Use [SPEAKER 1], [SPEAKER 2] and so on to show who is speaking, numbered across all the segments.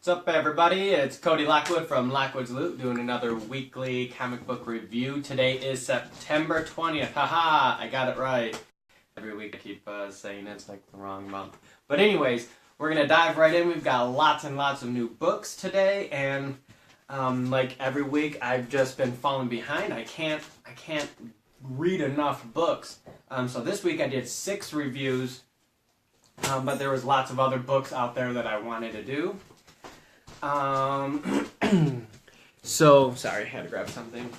[SPEAKER 1] What's up, everybody? It's Cody Lockwood from LockwoodsLoot doing another weekly comic book review. Today is September 20th. Haha, I got it right. Every week I keep saying it's like the wrong month. But anyways, we're going to dive right in. We've got lots and lots of new books today, and like every week I've just been falling behind. I can't read enough books. So this week I did 6 reviews, but there was lots of other books out there that I wanted to do. So sorry, I had to grab something.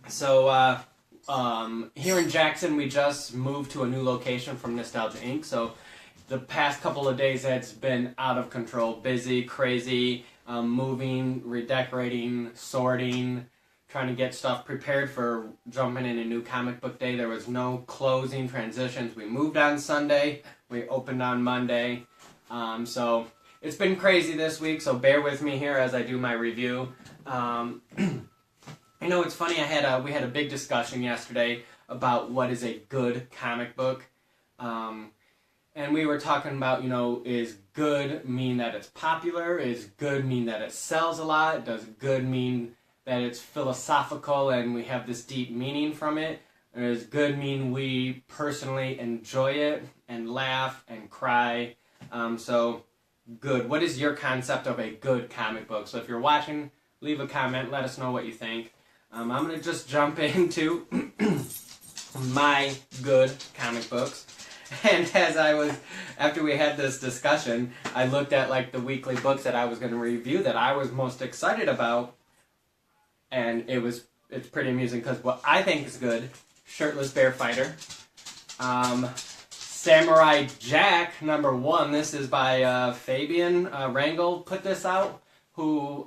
[SPEAKER 1] So here in Jackson, we just moved to a new location from Nostalgia Inc. So the past couple of days it's been out of control, busy, crazy, moving, redecorating, sorting, trying to get stuff prepared for jumping in a new comic book day. There was no closing transitions. We moved on Sunday. We opened on Monday. So it's been crazy this week, so bear with me here as I do my review. You know, it's funny, we had a big discussion yesterday about what is a good comic book. And we were talking about, you know, is good mean that it's popular? Is good mean that it sells a lot? Does good mean that it's philosophical and we have this deep meaning from it? Or does good mean we personally enjoy it and laugh and cry? So good. What is your concept of a good comic book? So if you're watching, leave a comment. Let us know what you think. I'm going to just jump into my good comic books. And after we had this discussion, I looked at like the weekly books that I was going to review that I was most excited about. And it's pretty amusing because what I think is good, Shirtless Bear Fighter. Samurai Jack, #1. This is by Fabian Rangel put this out, who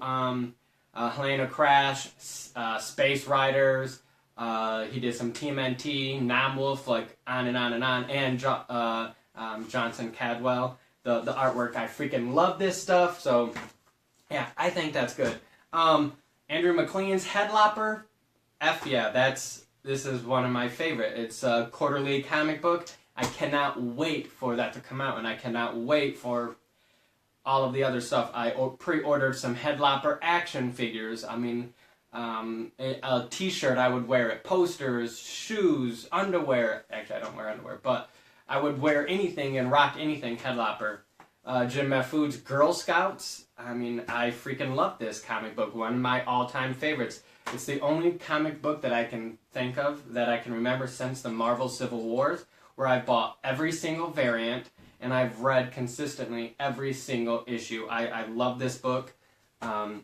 [SPEAKER 1] Helena Crash, Space Riders, he did some TMNT, Namwolf, like on and on and on, and Johnson Cadwell. The artwork, I freaking love this stuff, so yeah, I think that's good. Andrew McLean's Headlopper, F yeah, this is one of my favorite. It's a quarterly comic book. I cannot wait for that to come out, and I cannot wait for all of the other stuff. I pre-ordered some Headlopper action figures. I mean, a t-shirt I would wear it, posters, shoes, underwear. Actually, I don't wear underwear, but I would wear anything and rock anything Headlopper. Jim Mahfood's Girl Scouts. I mean, I freaking love this comic book. One of my all-time favorites. It's the only comic book that I can think of, that I can remember since the Marvel Civil Wars, where I bought every single variant, and I've read consistently every single issue. I love this book. I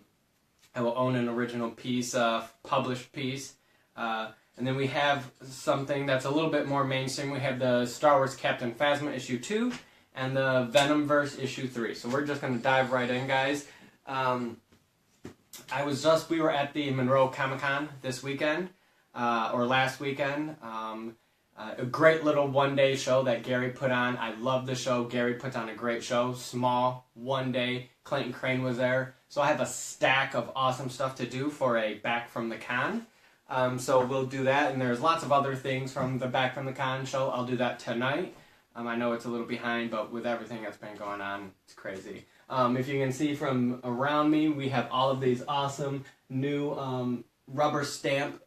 [SPEAKER 1] will own an original piece, published piece. And then we have something that's a little bit more mainstream. We have the Star Wars Captain Phasma issue 2 and the Venomverse issue 3. So we're just going to dive right in, guys. We were at the Monroe Comic-Con this weekend, or last weekend. A great little one-day show that Gary put on. I love the show. Gary puts on a great show. Small, one day. Clayton Crane was there. So I have a stack of awesome stuff to do for a Back from the Con. So we'll do that. And there's lots of other things from the Back from the Con show. I'll do that tonight. I know it's a little behind, but with everything that's been going on, it's crazy. If you can see from around me, we have all of these awesome new rubber stamp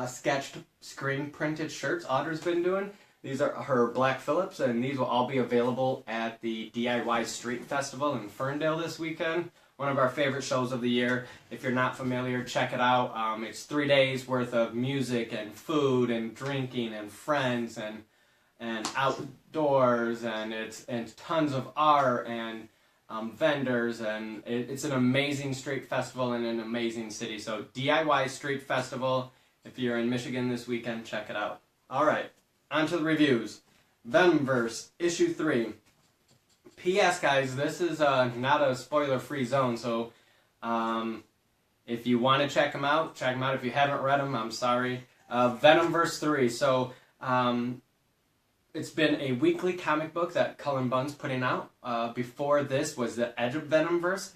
[SPEAKER 1] sketched screen printed shirts Audra's been doing. These are her Black Phillips, and these will all be available at the DIY Street Festival in Ferndale this weekend. One of our favorite shows of the year. If you're not familiar, check it out. It's 3 days worth of music and food and drinking and friends and outdoors, and it's tons of art and vendors, and it's an amazing street festival in an amazing city. So DIY Street Festival. If you're in Michigan this weekend, check it out. Alright, on to the reviews. Venomverse, issue 3. P.S. guys, this is not a spoiler-free zone, so if you want to check them out, check them out. If you haven't read them, I'm sorry. Venomverse 3. So it's been a weekly comic book that Cullen Bunn's putting out. Before this was the Edge of Venomverse,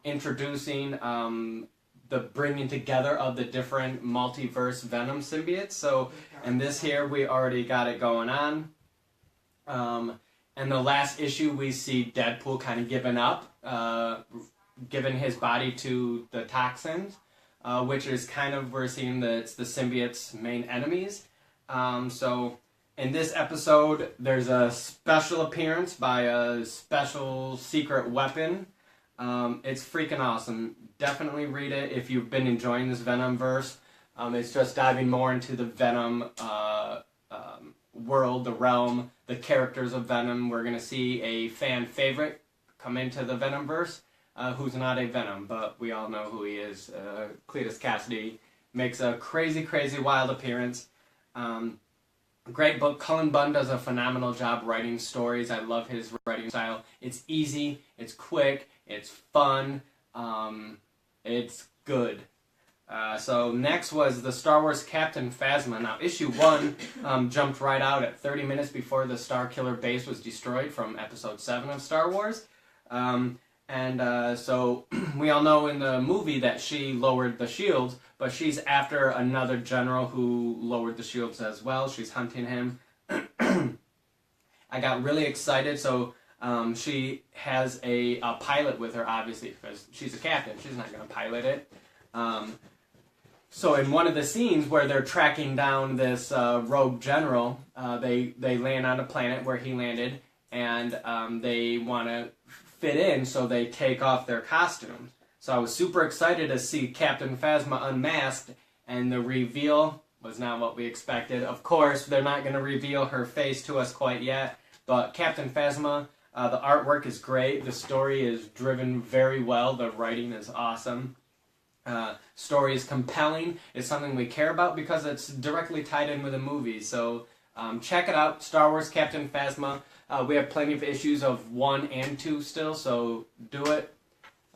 [SPEAKER 1] introducing the bringing together of the different multiverse Venom symbiotes. So, and this here, we already got it going on. And the last issue, we see Deadpool kind of giving up given his body to the toxins, which is kind of, we're seeing that it's the symbiote's main enemies. So in this episode, there's a special appearance by a special secret weapon. It's freaking awesome. Definitely read it if you've been enjoying this Venom verse. It's just diving more into the Venom world, the realm, the characters of Venom. We're going to see a fan favorite come into the Venom verse, who's not a Venom, but we all know who he is. Cletus Cassidy makes a crazy, crazy wild appearance. Great book. Cullen Bunn does a phenomenal job writing stories. I love his writing style. It's easy, it's quick, it's fun, it's good. So next was the Star Wars Captain Phasma. Now, issue 1 jumped right out at 30 minutes before the Starkiller base was destroyed from episode 7 of Star Wars. So we all know in the movie that she lowered the shields, but she's after another general who lowered the shields as well. She's hunting him. I got really excited, so she has a pilot with her, obviously, because she's a captain. She's not going to pilot it. So in one of the scenes where they're tracking down this rogue general, they land on a planet where he landed, and they want to fit in, so they take off their costumes. So I was super excited to see Captain Phasma unmasked, and the reveal was not what we expected. Of course, they're not going to reveal her face to us quite yet, but Captain Phasma, the artwork is great, the story is driven very well, the writing is awesome. Story is compelling. It's something we care about because it's directly tied in with the movie. So check it out, Star Wars Captain Phasma. We have plenty of issues of 1 and 2 still, so do it.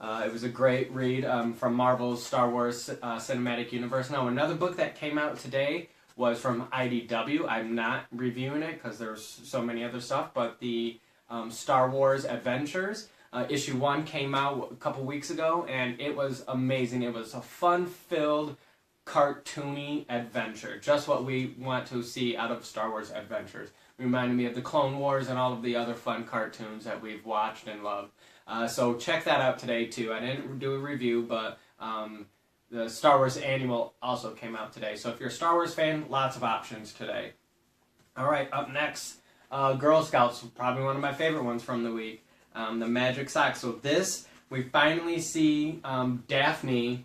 [SPEAKER 1] It was a great read from Marvel's Star Wars Cinematic Universe. Now, another book that came out today was from IDW. I'm not reviewing it because there's so many other stuff, but the Star Wars Adventures. Issue 1 came out a couple weeks ago, and it was amazing. It was a fun-filled, cartoony adventure. Just what we want to see out of Star Wars Adventures. Reminded me of the Clone Wars and all of the other fun cartoons that we've watched and loved. So check that out today, too. I didn't do a review, but the Star Wars Annual also came out today. So if you're a Star Wars fan, lots of options today. All right, up next, Girl Scouts, probably one of my favorite ones from the week. The Magic Socks. So this, we finally see Daphne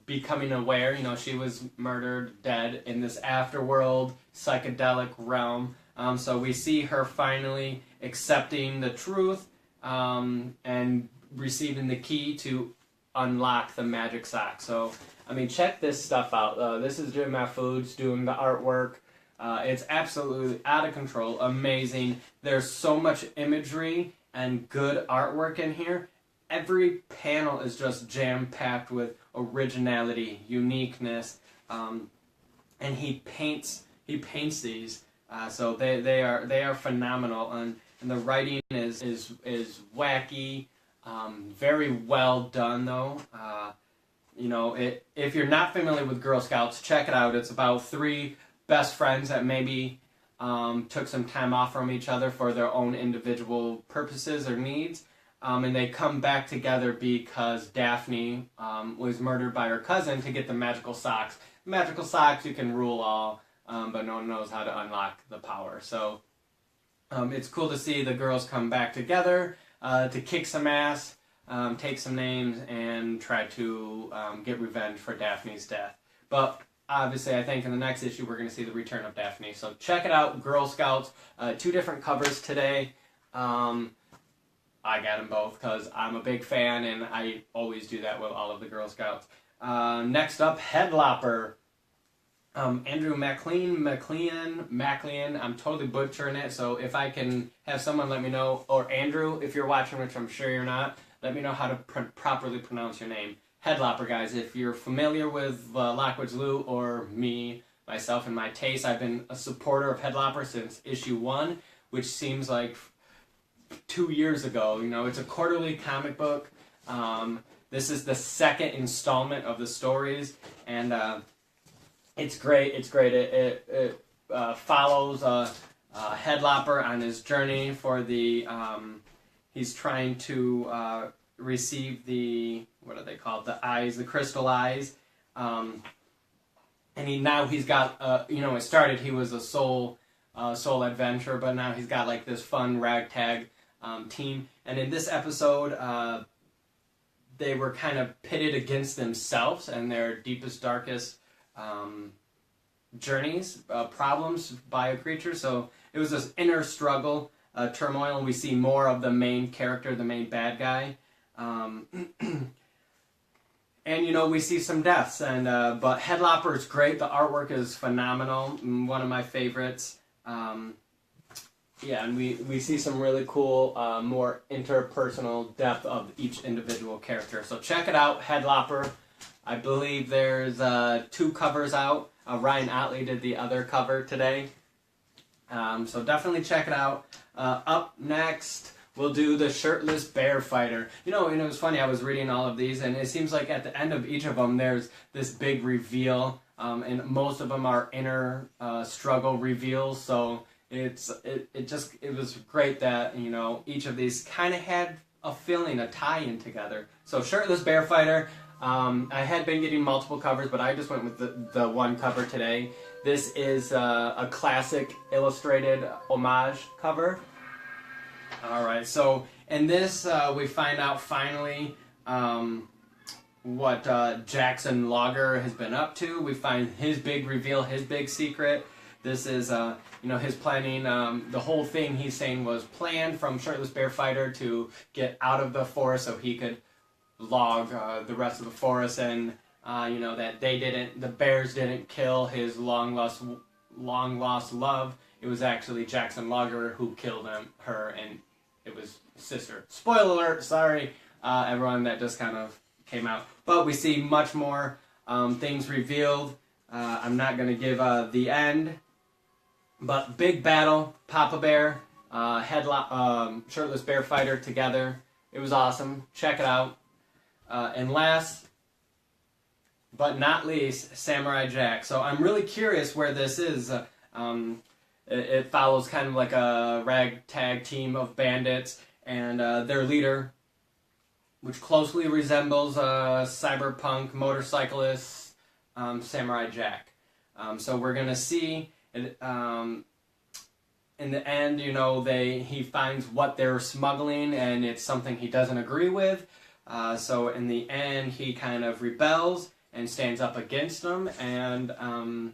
[SPEAKER 1] becoming aware. You know, she was murdered, dead in this afterworld psychedelic realm. So we see her finally accepting the truth and receiving the key to unlock the Magic Sock. So, I mean, check this stuff out. This is Jim Mahfoud's doing the artwork. It's absolutely out of control, amazing. There's so much imagery and good artwork in here. Every panel is just jam-packed with originality, uniqueness, and he paints these. So they are phenomenal, and the writing is wacky, very well done though. You know, if you're not familiar with Girl Scouts, check it out. It's about 3 best friends that maybe took some time off from each other for their own individual purposes or needs, and they come back together because Daphne was murdered by her cousin to get the magical socks. Magical socks, you can rule all, but no one knows how to unlock the power. So it's cool to see the girls come back together to kick some ass, take some names, and try to get revenge for Daphne's death. But obviously, I think in the next issue we're going to see the return of Daphne. So check it out, Girl Scouts. 2 different covers today. I got them both because I'm a big fan, and I always do that with all of the Girl Scouts. Next up, Headlopper. Andrew MacLean. I'm totally butchering it, so if I can have someone let me know, or Andrew, if you're watching, which I'm sure you're not, let me know how to properly pronounce your name. Headlopper, guys. If you're familiar with LockwoodsLoot or me, myself, and my taste, I've been a supporter of Headlopper since issue 1, which seems like 2 years ago. You know, it's a quarterly comic book. This is the 2nd installment of the stories, and it's great. It's great. It follows Headlopper on his journey for the he's trying to receive the, what are they called? The eyes, the crystal eyes. And he's got, it started, he was a soul adventurer, but now he's got like this fun ragtag team. And in this episode, they were kind of pitted against themselves and their deepest, darkest journeys, problems by a creature. So it was this inner struggle, turmoil, and we see more of the main character, the main bad guy. And we see some deaths, and but Headlopper is great. The artwork is phenomenal, one of my favorites. And we see some really cool, more interpersonal depth of each individual character. So check it out, Headlopper. I believe there's 2 covers out. Ryan Otley did the other cover today. So definitely check it out. Up next, we'll do the Shirtless Bear Fighter. And it was funny, I was reading all of these, and it seems like at the end of each of them, there's this big reveal, and most of them are inner struggle reveals, so it was great that, each of these kind of had a feeling, a tie-in together. So Shirtless Bear Fighter, I had been getting multiple covers, but I just went with the one cover today. This is a classic illustrated homage cover. Alright, so in this we find out finally what Jackson Logger has been up to. We find his big reveal, his big secret. This is, his planning. The whole thing he's saying was planned from Shirtless Bear Fighter to get out of the forest so he could log the rest of the forest, and that the bears didn't kill his long lost love. It was actually Jackson Logger who killed her, and it was his sister. Spoiler alert, sorry everyone, that just kind of came out. But we see much more things revealed. I'm not going to give the end, but big battle, Papa Bear, Shirtless Bear Fighter together. It was awesome. Check it out. And last but not least, Samurai Jack. So I'm really curious where this is. It follows kind of like a ragtag team of bandits and their leader, which closely resembles a cyberpunk motorcyclist, Samurai Jack. So we're going to see, in the end, he finds what they're smuggling, and it's something he doesn't agree with. So in the end, he kind of rebels and stands up against them, and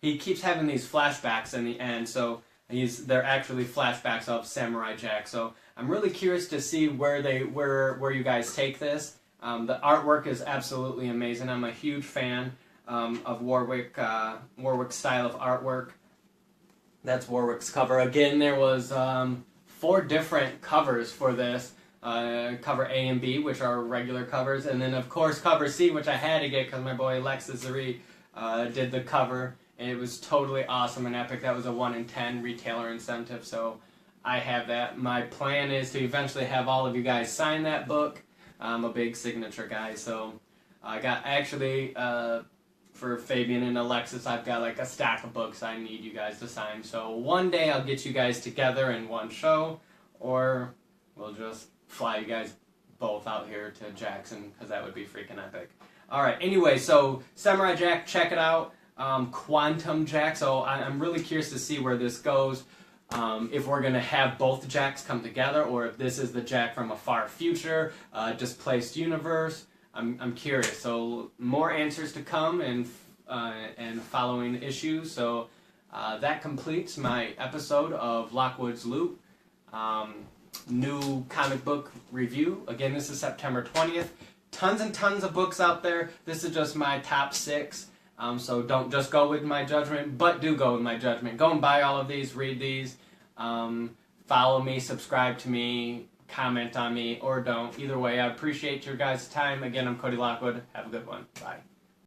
[SPEAKER 1] he keeps having these flashbacks in the end, so they're actually flashbacks of Samurai Jack. So I'm really curious to see where you guys take this. The artwork is absolutely amazing. I'm a huge fan of Warwick's style of artwork. That's Warwick's cover. Again, there was 4 different covers for this. Cover A and B, which are regular covers, and then of course cover C, which I had to get because my boy Alexis Zarit did the cover. It was totally awesome and epic. That was a 1 in 10 retailer incentive, so I have that. My plan is to eventually have all of you guys sign that book. I'm a big signature guy, so I got actually for Fabian and Alexis, I've got like a stack of books I need you guys to sign. So one day I'll get you guys together in one show, or we'll just fly you guys both out here to Jackson, because that would be freaking epic. Alright, anyway, so Samurai Jack, check it out. Quantum Jack, so I'm really curious to see where this goes. If we're going to have both Jacks come together, or if this is the Jack from a far future, displaced universe. I'm curious. So more answers to come and following issues. So that completes my episode of Lockwood's Loot. New comic book review. Again, this is September 20th. Tons and tons of books out there. This is just my top 6. So don't just go with my judgment, but do go with my judgment. Go and buy all of these, read these, follow me, subscribe to me, comment on me, or don't. Either way, I appreciate your guys' time. Again, I'm Cody Lockwood. Have a good one. Bye.